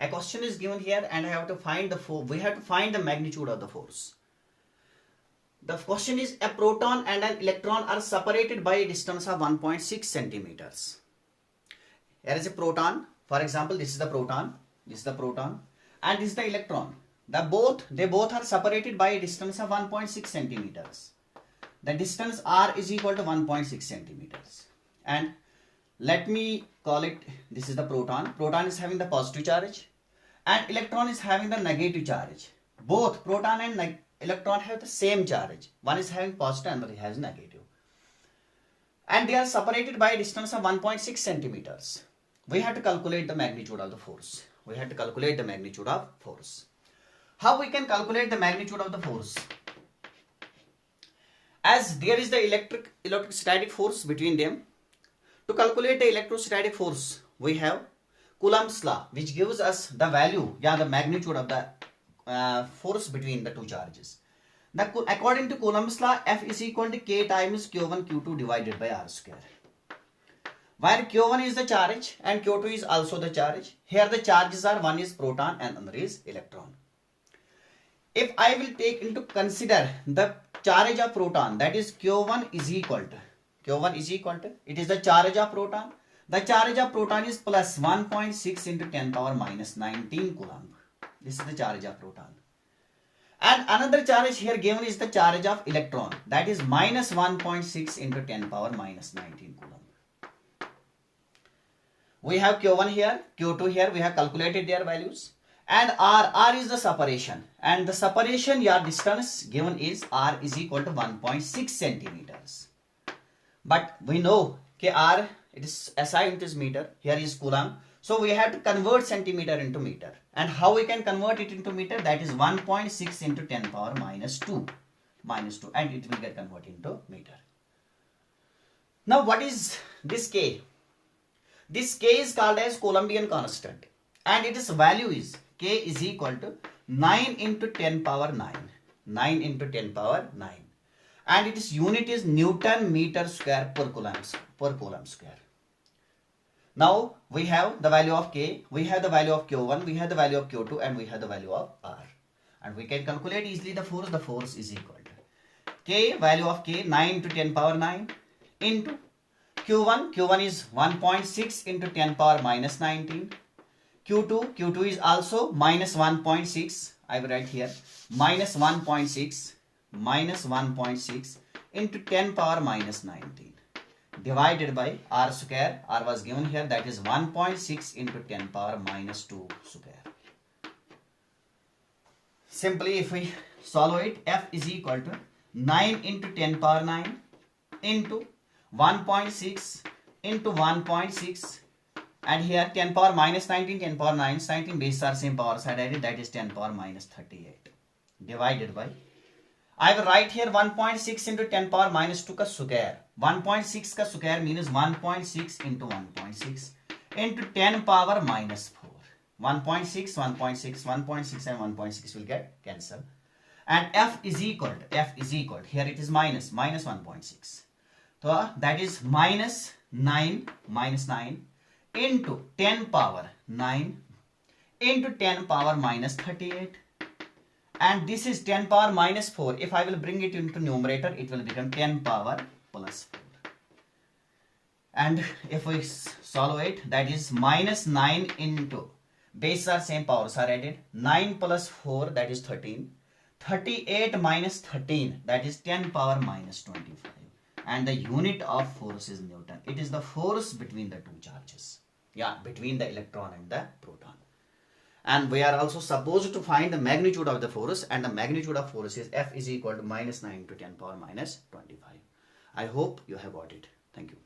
A question is given here and I have to find we have to find the magnitude of the force. The question is, a proton and an electron are separated by a distance of 1.6 centimeters. Here is a proton. For example, this is the proton, and this is the electron. They both are separated by a distance of 1.6 centimeters. The distance r is equal to 1.6 centimeters. And let me call it, this is the proton. Proton is having the positive charge and electron is having the negative charge. Both proton and electron have the same charge. One is having positive and the other has negative. And they are separated by a distance of 1.6 centimeters. We have to calculate the magnitude of the force. How we can calculate the magnitude of the force? As there is the electrostatic force between them. To calculate the electrostatic force, we have Coulomb's law, which gives us the value, the magnitude of the force between the two charges. According to Coulomb's law, F is equal to K times Q1 Q2 divided by R square. Where Q1 is the charge and Q2 is also the charge. Here the charges are, one is proton and another is electron. If I will take into consider the charge of proton, that is Q1 is equal to, it is the charge of proton. The charge of proton is plus 1.6 into 10 power minus 19 coulomb. This is the charge of proton. And another charge here given is the charge of electron. That is minus 1.6 into 10 power minus 19 coulomb. We have Q1 here, Q2 here. We have calculated their values. And R is the separation. And the separation, your distance given is R is equal to 1.6 centimeters. But we know R, it is SI into meter. Here is coulomb. So we have to convert centimeter into meter. And how we can convert it into meter? That is 1.6 into 10 power minus 2. And it will get converted into meter. Now what is this K? This K is called as Coulombian constant. And its value is K is equal to 9 into 10 power 9. 9 into 10 power 9. And its unit is Newton meter square per coulomb square. Now we have the value of K, we have the value of Q1, we have the value of Q2, and we have the value of R. And we can calculate easily the force. The force is equal to K, value of K, 9 to 10 power 9 into Q1. Q1 is 1.6 into 10 power minus 19. Q2 is also minus 1.6. I will write here minus 1.6 into 10 power minus 19 divided by R square. R was given here, that is 1.6 into 10 power minus 2 square. Simply if we solve it, F is equal to 9 into 10 power 9 into 1.6 into 1.6, and here 10 power minus 19, 10 power minus 19, bases are same, power side added, that is 10 power minus 38 divided by, I will write here 1.6 into 10 power minus 2 ka square. 1.6 ka square means 1.6 into 1.6 into 10 power minus 4. 1.6 and 1.6 will get cancelled. And F is equal to, here it is minus 1.6. So that is minus 9 into 10 power 9 into 10 power minus 38. And this is 10 power minus 4. If I will bring it into numerator, it will become 10 power plus 4. And if we solve it, that is minus 9 into, bases are same, powers are added, 9 plus 4, that is 13. 38 minus 13, that is 10 power minus 25. And the unit of force is Newton. It is the force between the two charges. Between the electron and the proton. And we are also supposed to find the magnitude of the force, and the magnitude of force is F is equal to minus 9 to 10 power minus 25. I hope you have got it. Thank you.